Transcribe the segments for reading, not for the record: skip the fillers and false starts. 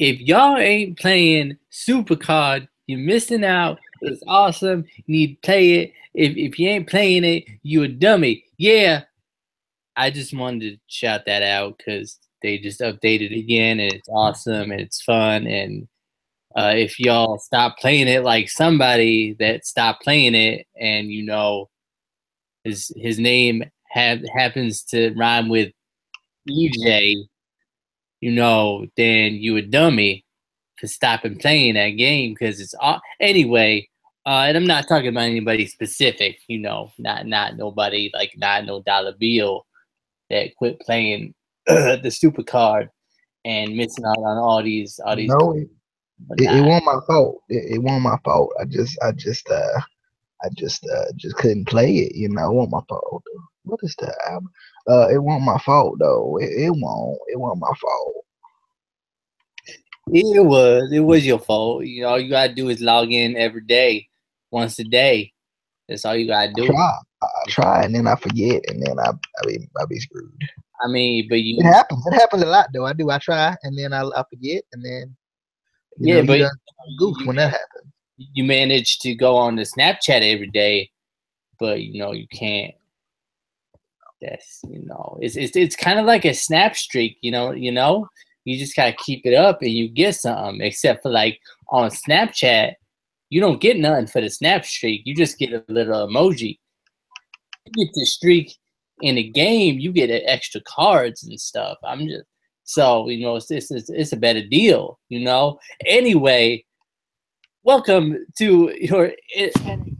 if y'all ain't playing Supercard, you're missing out. It's awesome. You need to play it. If you ain't playing it, you a dummy. Yeah, I just wanted to shout that out because they just updated again, and it's awesome and it's fun. And if y'all stop playing it like somebody that stopped playing it, and his name happens to rhyme with EJ, then you a dummy for stopping playing that game because it's anyway. And I'm not talking about anybody specific, not nobody, like not no dollar bill that quit playing the Supercard and missing out on all these. No, it wasn't my fault. It wasn't my fault. I just couldn't play it. It wasn't my fault. What is that? It wasn't my fault though. It wasn't my fault. It was your fault. All you gotta do is log in every day, once a day. That's all you gotta do. I try, and then I forget, and then I be screwed. I mean, but it happens. It happens a lot though. I try, and then I forget, and then you goof when that happens. You manage to go on the Snapchat every day, but you can't. That's it's kind of like a snap streak. You just gotta keep it up, and you get something. Except for like on Snapchat, you don't get nothing for the snap streak. You just get a little emoji. You get the streak in a game, you get extra cards and stuff. It's a better deal. Anyway, welcome to your Instant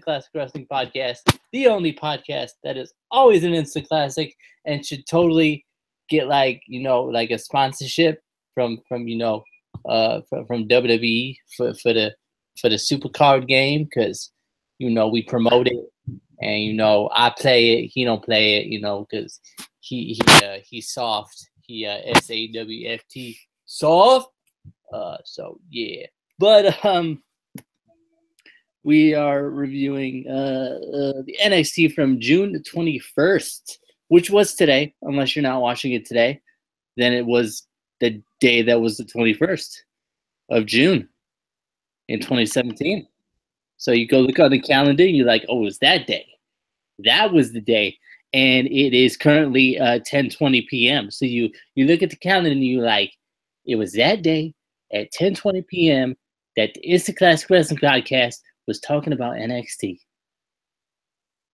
Classic Wrestling Podcast, the only podcast that is always an instant classic and should totally get like a sponsorship from WWE for the Supercard game, because we promote it, and I play it, he don't play it, because he's soft, SAWFT soft, so yeah. But we are reviewing the NXT from June 21st, which was today. Unless you're not watching it today, then it was the day that was the 21st of June in 2017. So you go look on the calendar and you're like, oh, it's that day. That was the day. And it is currently 10:20 p.m. So you look at the calendar and you're like, it was that day at 10:20 p.m. that the Instant Classic Wrestling Podcast was talking about NXT.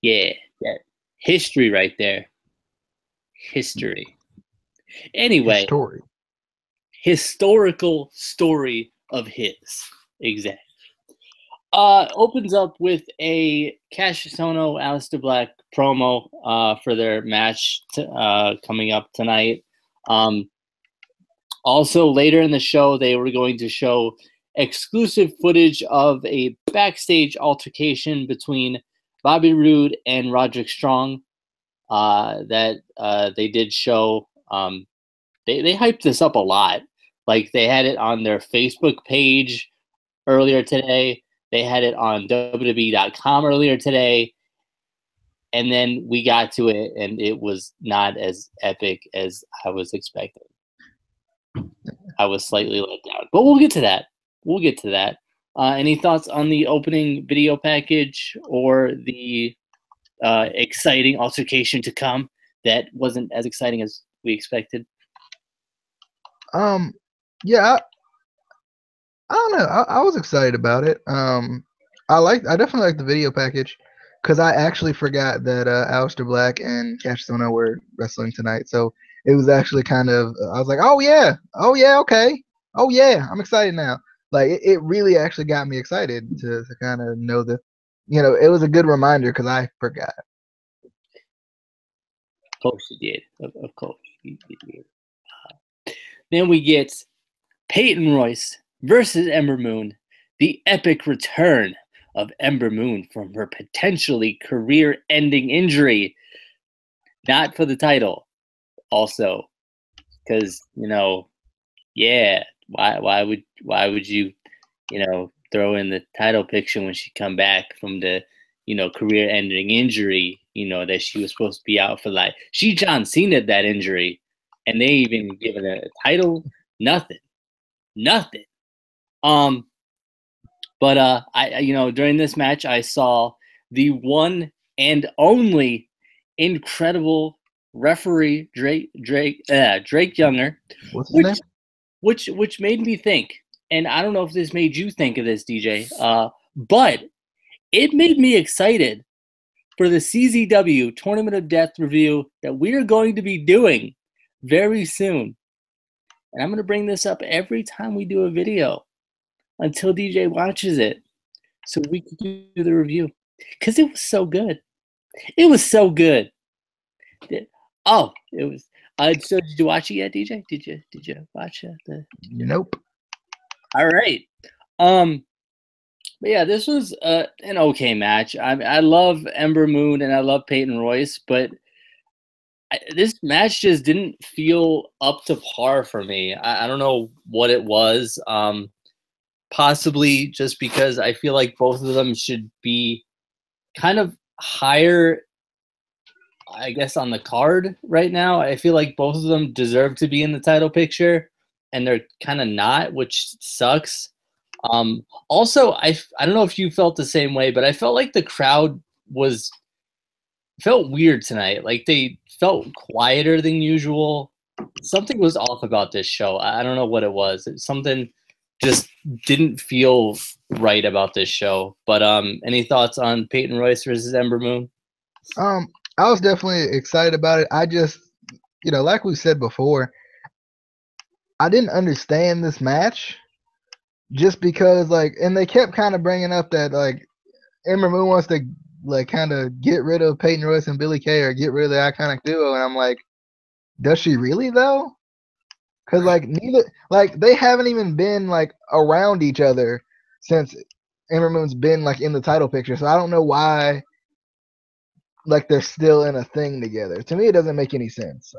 Yeah, that history right there. History. Anyway, historical story of his. Exactly. Opens up with a Cassius Ohno, Aleister Black promo for their match coming up tonight. Also, later in the show, they were going to show exclusive footage of a backstage altercation between Bobby Roode and Roderick Strong that they did show. They hyped this up a lot. Like, they had it on their Facebook page earlier today. They had it on WWE.com earlier today. And then we got to it, and it was not as epic as I was expecting. I was slightly let down. But we'll get to that. Any thoughts on the opening video package or the exciting altercation to come that wasn't as exciting as we expected? Yeah, I don't know. I was excited about it. I definitely liked the video package, because I actually forgot that Aleister Black and Cassius Ohno were wrestling tonight. So it was actually kind of, I was like, oh yeah, okay, oh yeah, I'm excited now. Like it really actually got me excited to kind of know that, it was a good reminder, because I forgot. Of course you did. Of course you did. Then we get Peyton Royce versus Ember Moon, the epic return of Ember Moon from her potentially career-ending injury. Not for the title, also, because yeah, why would you throw in the title picture when she come back from the career-ending injury that she was supposed to be out for, like, she John Cena that injury, and they even given a title Nothing. But during this match, I saw the one and only incredible referee Drake Younger, What's his name? which made me think, and I don't know if this made you think of this, DJ, but it made me excited for the CZW Tournament of Death review that we are going to be doing very soon. And I'm going to bring this up every time we do a video until DJ watches it so we can do the review. Because it was so good. It was so good. Oh, it was. So did you watch it yet, DJ? Did you watch it? Nope. All right. But yeah, this was an okay match. I love Ember Moon and I love Peyton Royce, but this match just didn't feel up to par for me. I don't know what it was. Possibly just because I feel like both of them should be kind of higher, I guess, on the card right now. I feel like both of them deserve to be in the title picture, and they're kind of not, which sucks. Also, I don't know if you felt the same way, but I felt like the crowd felt weird tonight. Like they felt quieter than usual. Something was off about this show. I don't know what it was. Something just didn't feel right about this show. But any thoughts on Peyton Royce versus Ember Moon? I was definitely excited about it. I just, like we said before, I didn't understand this match just because, and they kept kind of bringing up that, Ember Moon wants to, kind of get rid of Peyton Royce and Billie Kay or get rid of the iconic duo. And I'm like, does she really, though? Because, they haven't even been, around each other since Ember Moon's been, in the title picture. So I don't know why, they're still in a thing together. To me, it doesn't make any sense.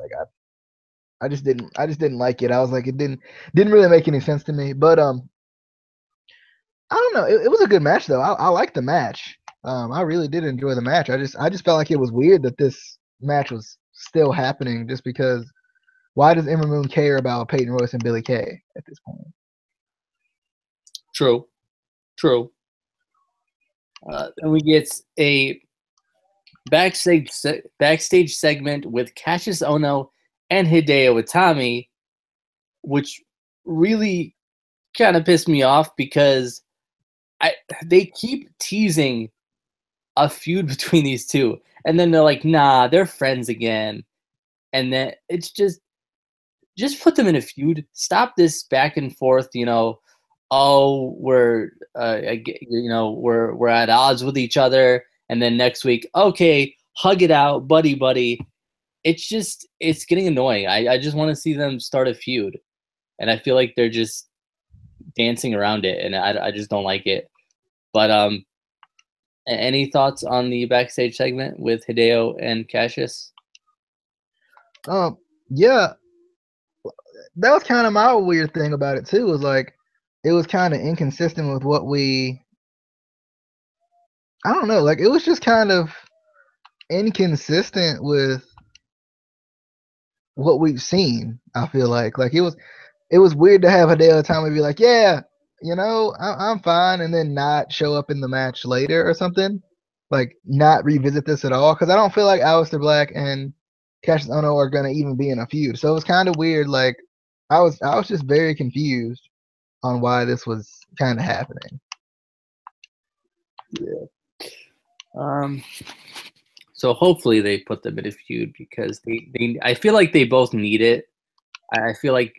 I just didn't like it. I was like, it didn't really make any sense to me. But, I don't know. It was a good match, though. I liked the match. I really did enjoy the match. I just felt like it was weird that this match was still happening just because why does Ember Moon care about Peyton Royce and Billie Kay at this point? True. And we get a backstage segment with Cassius Ohno and Hideo Itami, which really kind of pissed me off because they keep teasing a feud between these two, and then they're like, nah, they're friends again. And then it's just put them in a feud. Stop this back and forth, oh, we're we're at odds with each other, and then next week, okay, hug it out, buddy. It's getting annoying. I just want to see them start a feud, and I feel like they're just dancing around it, and I just don't like it. But any thoughts on the backstage segment with Hideo and Cassius? Yeah, that was kind of my weird thing about it too. Was it was kind of inconsistent with what I don't know. It was just kind of inconsistent with what we've seen. I feel like it was weird to have Hideo Itami be like, yeah, I'm fine, and then not show up in the match later or something. Not revisit this at all, because I don't feel like Aleister Black and Cassius Ohno are gonna even be in a feud. So it was kind of weird. I was just very confused on why this was kind of happening. Yeah. So hopefully they put them in a feud because I feel like they both need it. I feel like,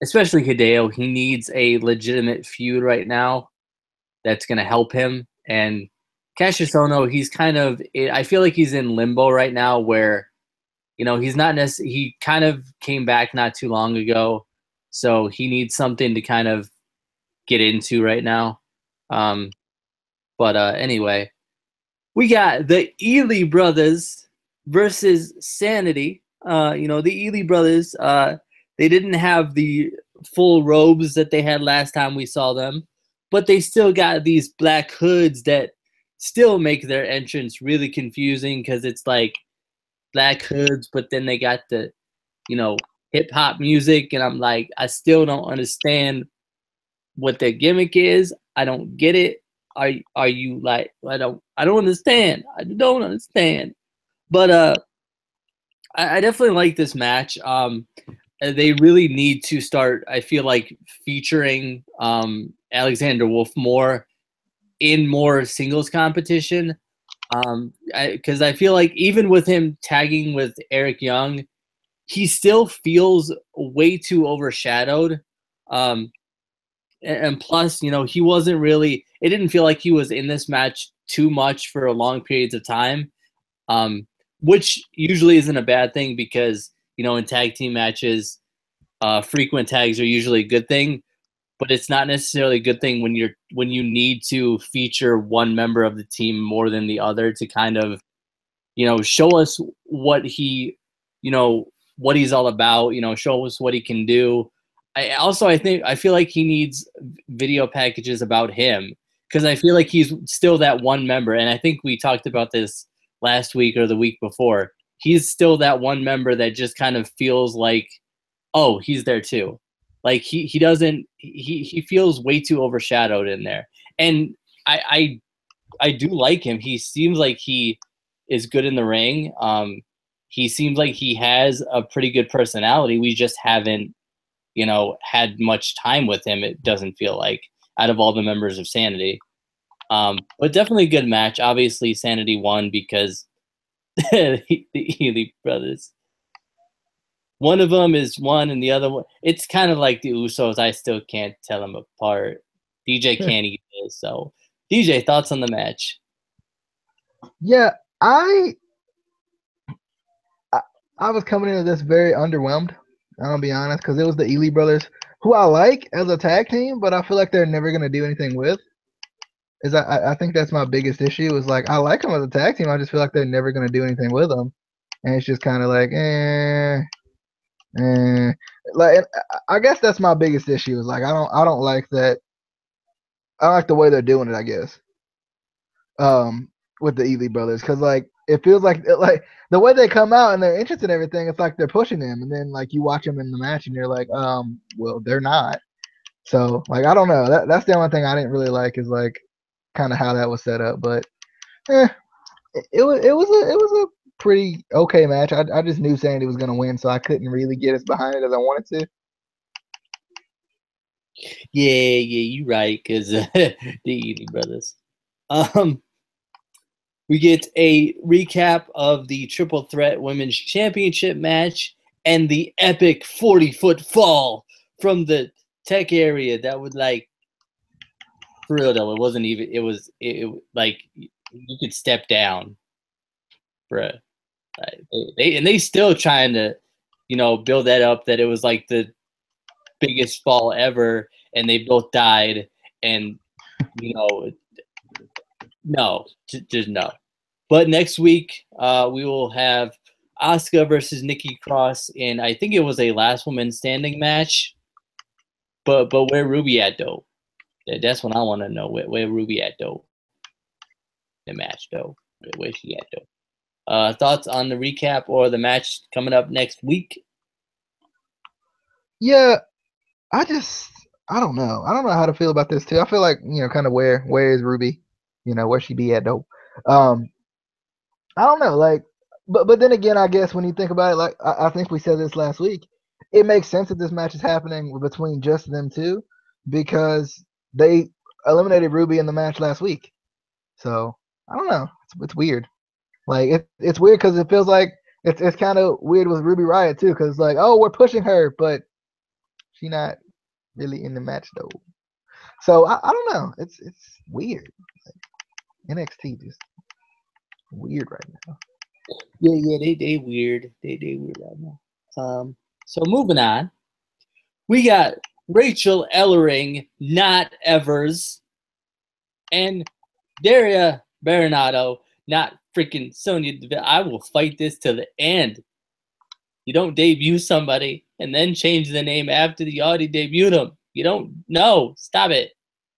especially Hideo, he needs a legitimate feud right now that's going to help him. And Cassius Ohno, he's I feel like he's in limbo right now where, he's not necessarily, he kind of came back not too long ago. So he needs something to kind of get into right now. But anyway, we got the Ely brothers versus Sanity. The Ely brothers, they didn't have the full robes that they had last time we saw them, but they still got these black hoods that still make their entrance really confusing because it's like black hoods, but then they got the, hip hop music, and I'm like, I still don't understand what their gimmick is. I don't get it. Are you like, I don't understand. I don't understand. But I definitely like this match. They really need to start, I feel like, featuring Alexander Wolf more in more singles competition. Because I feel like even with him tagging with Eric Young, he still feels way too overshadowed. And plus, he wasn't really, it didn't feel like he was in this match too much for long periods of time, which usually isn't a bad thing because, in tag team matches, frequent tags are usually a good thing, but it's not necessarily a good thing when you need to feature one member of the team more than the other to kind of, show us what he, what he's all about, show us what he can do. I feel like he needs video packages about him because I feel like he's still that one member. And I think we talked about this last week or the week before. He's still that one member that just kind of feels like, oh, he's there too. Like he doesn't, he feels way too overshadowed in there. And I do like him. He seems like he is good in the ring. He seems like he has a pretty good personality. We just haven't, had much time with him. It doesn't feel like, out of all the members of Sanity. But definitely a good match. Obviously, Sanity won because the Ely brothers. One of them is one, and the other one, it's kind of like the Usos. I still can't tell them apart. DJ can't either. So, DJ, thoughts on the match? Yeah, I was coming into this very underwhelmed. I'll be honest, because it was the Ely brothers, who I like as a tag team, but I feel like they're never gonna do anything with. I think that's my biggest issue. Is like I like them as a tag team, I just feel like they're never gonna do anything with them, and it's just kind of like, like I guess that's my biggest issue. Is like I don't like that. I don't like the way they're doing it, I guess. With the Ely brothers, because like it feels like the way they come out and they're interested in everything, it's like they're pushing them, and then like you watch them in the match and you're like, well, they're not. So like I don't know. That's the only thing I didn't really like is like kind of how that was set up, but it was a pretty okay match. I just knew Sandy was gonna win, so I couldn't really get as behind it as I wanted to. Yeah, you're right, because the Ely brothers. We get a recap of the Triple Threat Women's Championship match and the epic 40-foot fall from the tech area. That would, like, for real though, it wasn't even. It like you could step down, bruh. Like, they still trying to, build that up that it was like the biggest fall ever, and they both died, and no, just no. But next week, we will have Asuka versus Nikki Cross in, I think it was a last woman standing match. But where Ruby at though? That's what I want to know. Where Ruby at though? The match though. Where's she at though? Thoughts on the recap or the match coming up next week? Yeah, I don't know. I don't know how to feel about this too. I feel like kind of where is Ruby? Where she be at though? I don't know. Like, but then again, I guess when you think about it, like I think we said this last week, it makes sense that this match is happening between just them two because they eliminated Ruby in the match last week. So I don't know. It's weird. Like it's weird because it feels like it's kind of weird with Ruby Riott too, because like, oh, we're pushing her, but she's not really in the match though. So I don't know. It's weird. Like, NXT just weird right now. Yeah, they weird. They weird right now. So moving on, we got Rachel Ellering, not Evers, and Daria Baronato, not freaking Sonya Deville. I will fight this to the end. You don't debut somebody and then change the name after you already debuted them. You don't know. Stop it.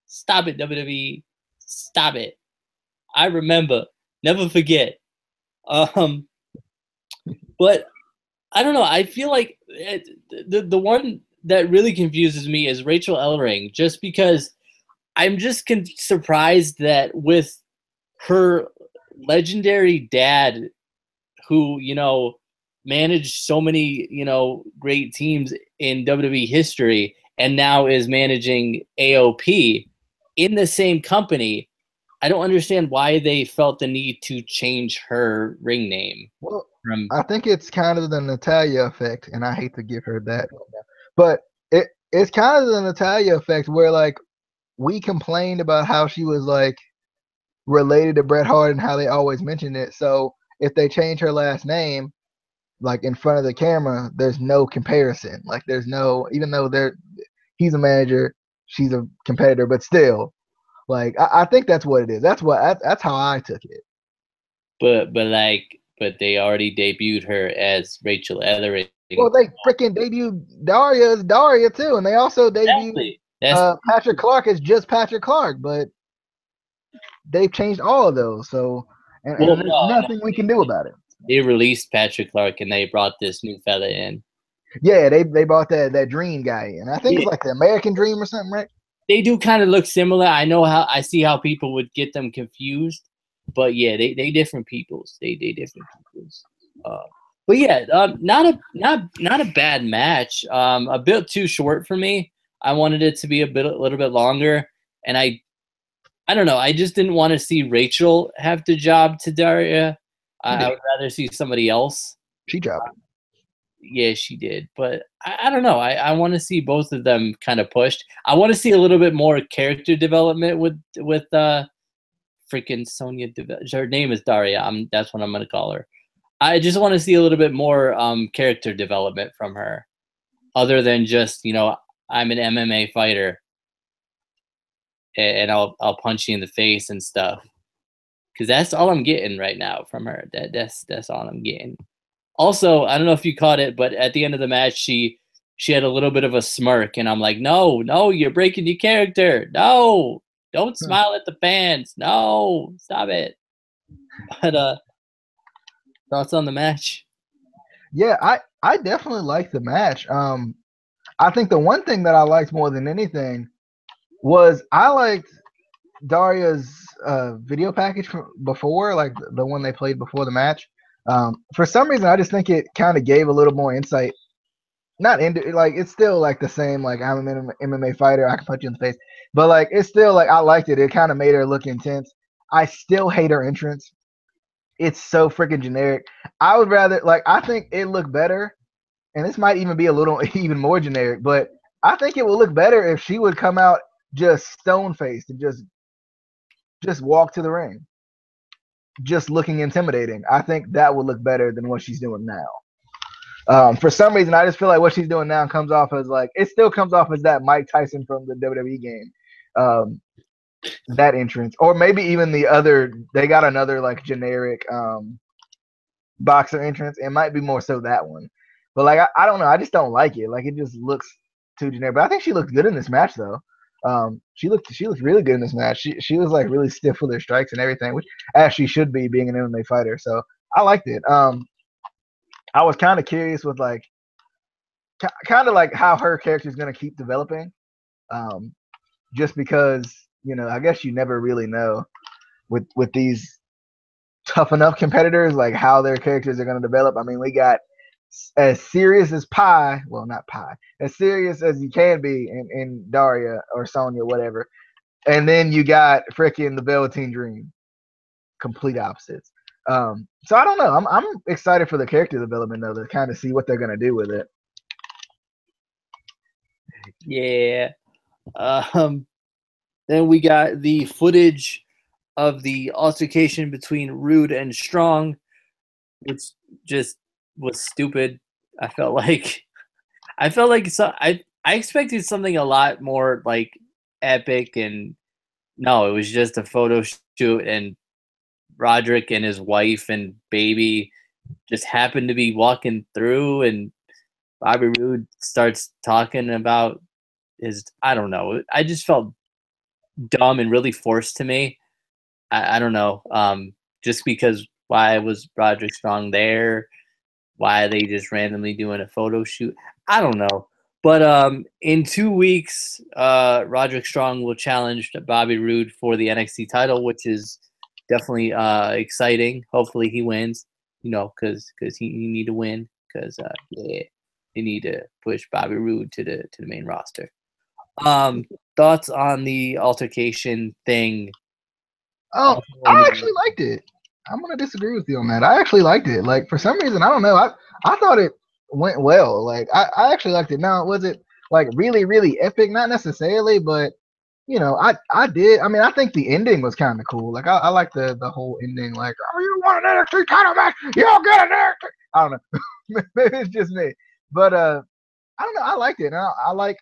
Stop it, WWE. Stop it. I remember. Never forget. But I don't know. I feel like the one that really confuses me is Rachel Ellering, just because I'm just surprised that with her legendary dad, who managed so many great teams in WWE history, and now is managing AOP in the same company. I don't understand why they felt the need to change her ring name. Well, I think it's kind of the Natalia effect, and I hate to give her that, but it's kind of the Natalia effect where like we complained about how she was like related to Bret Hart and how they always mentioned it. So if they change her last name, like in front of the camera, there's no comparison. Like there's no, even though he's a manager, she's a competitor, but still, like I think that's what it is. That's how I took it. But they already debuted her as Rachel Ellering. Well, they freaking debuted Daria as Daria too, and they also debuted Patrick Clark as just Patrick Clark, but they've changed all of those. So and there's nothing we can do about it. They released Patrick Clark and they brought this new fella in. Yeah, they brought that Dream guy in. I think it's like the American Dream or something, right? They do kind of look similar. I see how people would get them confused, but yeah, they different peoples. They different peoples. But yeah, not a bad match. A bit too short for me. I wanted it to be a little bit longer, and I don't know. I just didn't want to see Rachel have the job to Daria. I would rather see somebody else. She dropped it. Yeah, she did. But I don't know. I want to see both of them kind of pushed. I want to see a little bit more character development with freaking Sonya. Her name is Daria. That's what I'm going to call her. I just want to see a little bit more character development from her, other than just I'm an MMA fighter and I'll punch you in the face and stuff. Because that's all I'm getting right now from her. That's all I'm getting. Also, I don't know if you caught it, but at the end of the match, she had a little bit of a smirk, and I'm like, no, you're breaking your character. No, don't smile at the fans. No, stop it. But thoughts on the match? Yeah, I definitely liked the match. I think the one thing that I liked more than anything was I liked Daria's video package from before, like the one they played before the match. For some reason, I just think it kind of gave a little more insight. Not into like it's still like the same, like I'm an MMA fighter, I can punch you in the face, but like it's still like I liked it. It kind of made her look intense. I still hate her entrance. It's so freaking generic. I would rather I think it looked better, and this might even be a little even more generic, but I think it would look better if she would come out just stone faced and just walk to the ring, just looking intimidating. I think that would look better than what she's doing now. For some reason, I just feel like what she's doing now comes off as it still comes off as that Mike Tyson from the WWE game. That entrance, or maybe even they got another generic boxer entrance. It might be more so that one, but I don't know. I just don't like it. It just looks too generic. But I think she looked good in this match, though. She looked really good in this match. She was really stiff with her strikes and everything, which as she should be being an MMA fighter. So I liked it. I was kind of curious with kind of how her character is going to keep developing. Just because I guess you never really know with these tough enough competitors how their characters are going to develop. I mean, we got as serious as pie, well, not pie, as serious as you can be in Daria or Sonya, whatever. And then you got freaking the Velveteen Dream, complete opposites. So I don't know. I'm excited for the character development though, to kind of see what they're gonna do with it. Yeah. Then we got the footage of the altercation between Rude and Strong, which just was stupid. I felt like I expected something a lot more epic, and no, it was just a photo shoot, and Roderick and his wife and baby just happened to be walking through, and Bobby Roode starts talking about I don't know. I just felt dumb and really forced to me. I don't know. Just because why was Roderick Strong there? Why are they just randomly doing a photo shoot? I don't know. But in 2 weeks, Roderick Strong will challenge Bobby Roode for the NXT title, which is definitely exciting. Hopefully he wins, because he need to win. Because yeah, they need to push Bobby Roode to the main roster. Thoughts on the altercation thing? I actually liked it. I'm gonna disagree with you on that. I actually liked it. Like for some reason, I don't know. I thought it went well. Like I actually liked it. Now was it like really really epic? Not necessarily, but I did. I mean, I think the ending was kind of cool. Like I like the whole ending. Like, oh, you want an NXT title match? You'll get an NXT. I don't know. Maybe it's just me, but I don't know. I liked it. I like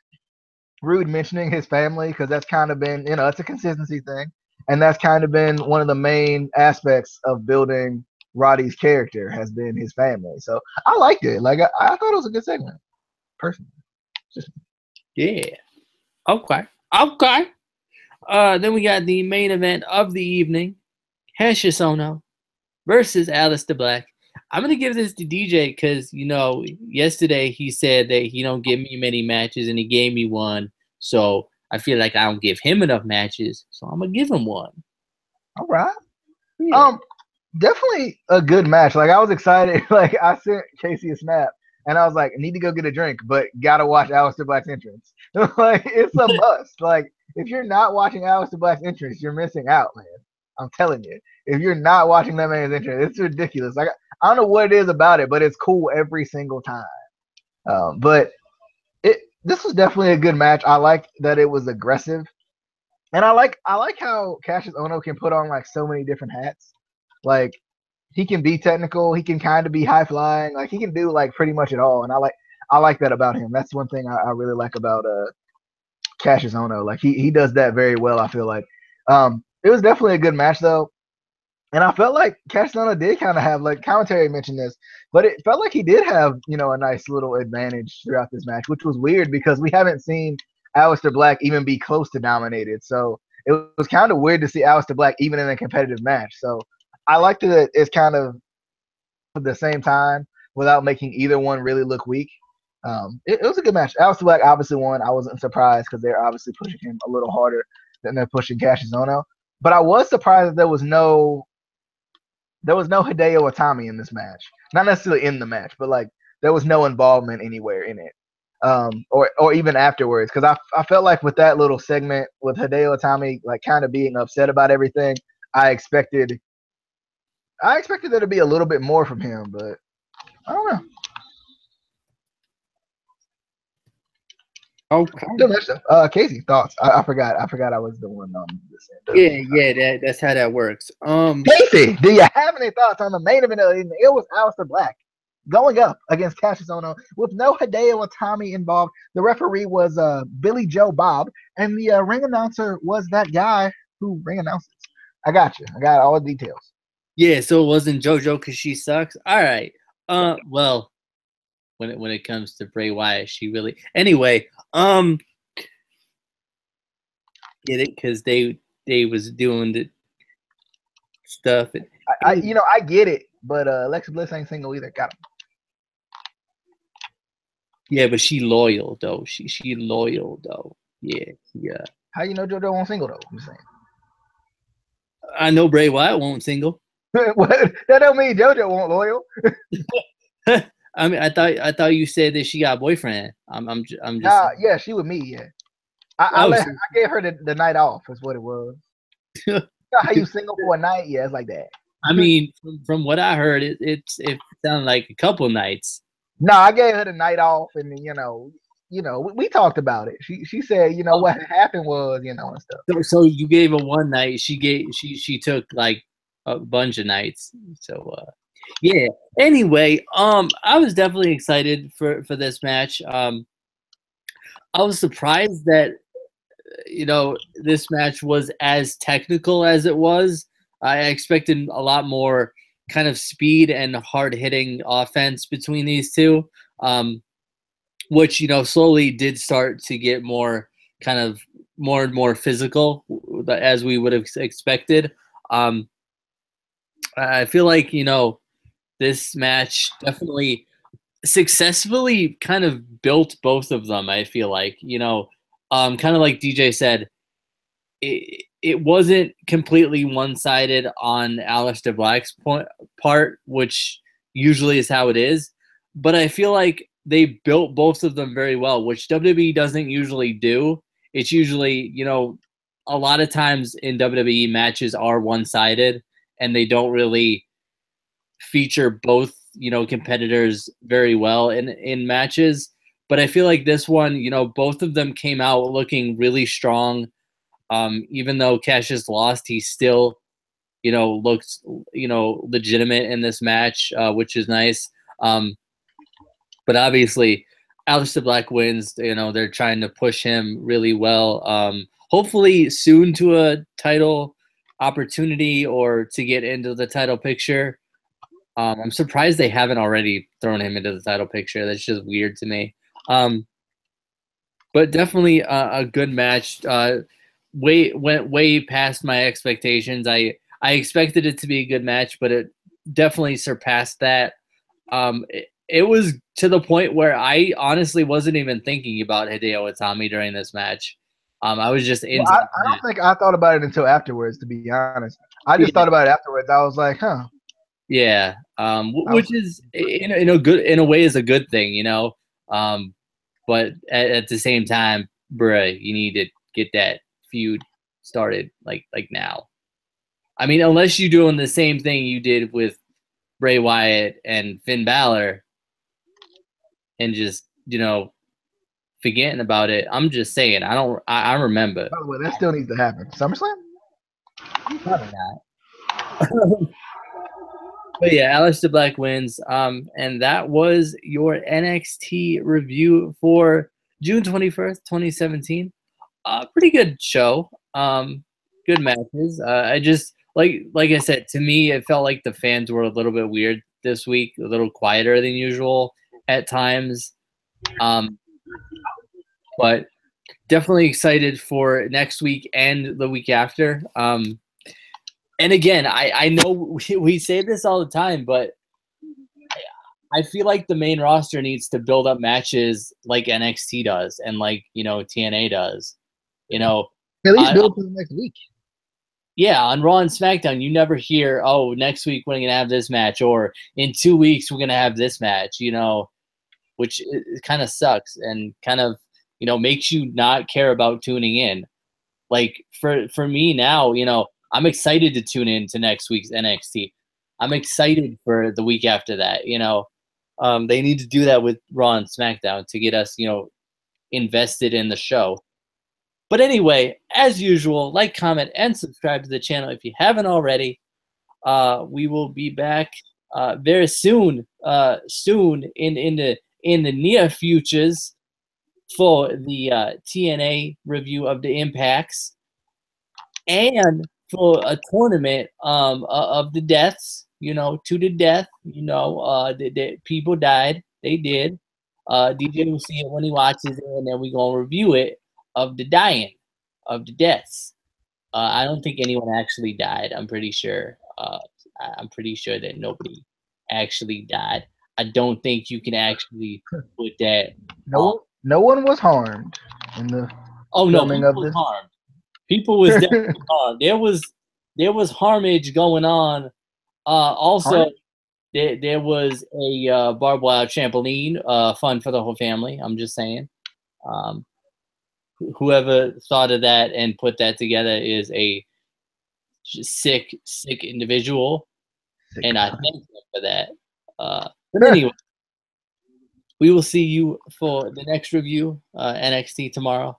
Rude mentioning his family because that's kind of been it's a consistency thing, and that's kind of been one of the main aspects of building Roddy's character has been his family. So I liked it. Like I thought it was a good segment, personally. Yeah. Okay. Then we got the main event of the evening: Cassius Ohno versus Aleister Black. I'm gonna give this to DJ because yesterday he said that he don't give me many matches and he gave me one, so I feel like I don't give him enough matches, so I'm gonna give him one. All right. Yeah. Definitely a good match. Like I was excited. Like I sent Casey a snap and I was like, need to go get a drink, but gotta watch Aleister Black's entrance. Like it's a must. Like if you're not watching Aleister Black's entrance, you're missing out, man. I'm telling you. If you're not watching that man's entrance, it's ridiculous. Like I don't know what it is about it, but it's cool every single time. But this was definitely a good match. I like that it was aggressive, and I like how Cassius Ohno can put on like so many different hats. Like he can be technical, he can kind of be high flying, like he can do like pretty much it all, and I like that about him. That's one thing I really like about Cassius Ohno. Like he does that very well. I feel like it was definitely a good match though. And I felt like Cassius Ohno did kind of have, like commentary mentioned this, but it felt like he did have, a nice little advantage throughout this match, which was weird because we haven't seen Aleister Black even be close to dominated. So it was kind of weird to see Aleister Black even in a competitive match. So I liked that it's kind of at the same time without making either one really look weak. It was a good match. Aleister Black obviously won. I wasn't surprised because they're obviously pushing him a little harder than they're pushing Cassius Ohno. But I was surprised that there was no Hideo Itami in this match. Not necessarily in the match, but like there was no involvement anywhere in it. Or even afterwards, because I felt like with that little segment with Hideo Itami like kind of being upset about everything, I expected there to be a little bit more from him, but I don't know. Okay. Good match. Casey, thoughts? I forgot I was the one on this end. Yeah, that's how that works. Casey, do you have any thoughts on the main event? It was Aleister Black going up against Cassius Ohno with no Hideo Itami involved. The referee was Billy Joe Bob, and the ring announcer was that guy who ring announces. I got you. I got all the details. Yeah, so it wasn't JoJo because she sucks. All right. Well, when it comes to Bray Wyatt, she really. Anyway, get it because they was doing the stuff. I get it, but Alexa Bliss ain't single either. Got him. Yeah, but she loyal though. She loyal though. Yeah. How you know JoJo won't single though? I'm saying. I know Bray Wyatt won't single. That don't mean JoJo won't loyal. I mean, I thought you said that she got a boyfriend. I'm just. Yeah, she with me. Yeah, I gave her the night off. Is what it was. You know how you single for a night? Yeah, it's like that. I mean, from what I heard, it sounded like a couple nights. No, I gave her the night off, and we talked about it. She said, what happened was, and stuff. So you gave her one night. She took like a bunch of nights. So yeah. Anyway, I was definitely excited for this match. I was surprised that this match was as technical as it was. I expected a lot more kind of speed and hard-hitting offense between these two, which slowly did start to get more kind of more and more physical as we would have expected. I feel like this match definitely successfully kind of built both of them. I feel like, kind of like DJ said, it wasn't completely one-sided on Aleister Black's part, which usually is how it is. But I feel like they built both of them very well, which WWE doesn't usually do. It's usually, a lot of times in WWE matches are one-sided and they don't really feature both, competitors very well in matches. But I feel like this one, both of them came out looking really strong. Even though Cassius lost, he still, looked, legitimate in this match, which is nice. But obviously, Aleister Black wins. They're trying to push him really well. Hopefully soon to a title opportunity or to get into the title picture. I'm surprised they haven't already thrown him into the title picture. That's just weird to me. But definitely a good match. Went way past my expectations. I expected it to be a good match, but it definitely surpassed that. It was to the point where I honestly wasn't even thinking about Hideo Itami during this match. I was just into. Well, I don't think I thought about it until afterwards. To be honest, I just thought about it afterwards. I was like, huh. Yeah, which is in a way is a good thing, but at the same time, bruh, you need to get that feud started like now. I mean, unless you're doing the same thing you did with Bray Wyatt and Finn Balor, and just forgetting about it. I'm just saying. I remember. By the way, that still needs to happen. SummerSlam? Probably not. But yeah, Aleister Black wins. And that was your NXT review for June 21st, 2017. Pretty good show. Good matches. I just like I said, to me, it felt like the fans were a little bit weird this week, a little quieter than usual at times. But definitely excited for next week and the week after. And again, I know we say this all the time, but I feel like the main roster needs to build up matches like NXT does and like, TNA does. At least build for the next week. Yeah, on Raw and SmackDown, you never hear, oh, next week we're going to have this match, or in 2 weeks we're going to have this match, which kind of sucks and kind of, makes you not care about tuning in. Like for me now, I'm excited to tune in to next week's NXT. I'm excited for the week after that. They need to do that with Raw and SmackDown to get us, invested in the show. But anyway, as usual, like, comment, and subscribe to the channel if you haven't already. We will be back very soon, in the near futures for the TNA review of the Impacts and for a tournament of the deaths. To the death. The people died. They did. DJ will see it when he watches it, and then we're gonna review it of the dying, of the deaths. I don't think anyone actually died. I'm pretty sure. I'm pretty sure that nobody actually died. I don't think you can actually put that. No one was harmed in the filming of this. Harmed. People was definitely harmed. There was harmage going on. Also, there was a barbed wire trampoline, fun for the whole family. I'm just saying. Whoever thought of that and put that together is a sick individual, and I thank them for that. But anyway, we will see you for the next review, NXT tomorrow.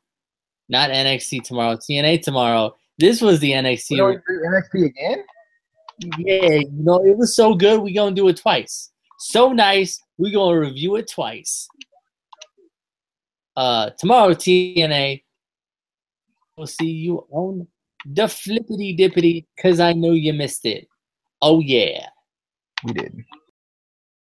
Not NXT tomorrow, TNA tomorrow. This was the NXT. NXT again? Yeah, it was so good. We're going to do it twice. So nice. We're going to review it twice. Tomorrow, TNA. We'll see you on the flippity dippity because I know you missed it. Oh, yeah. We did.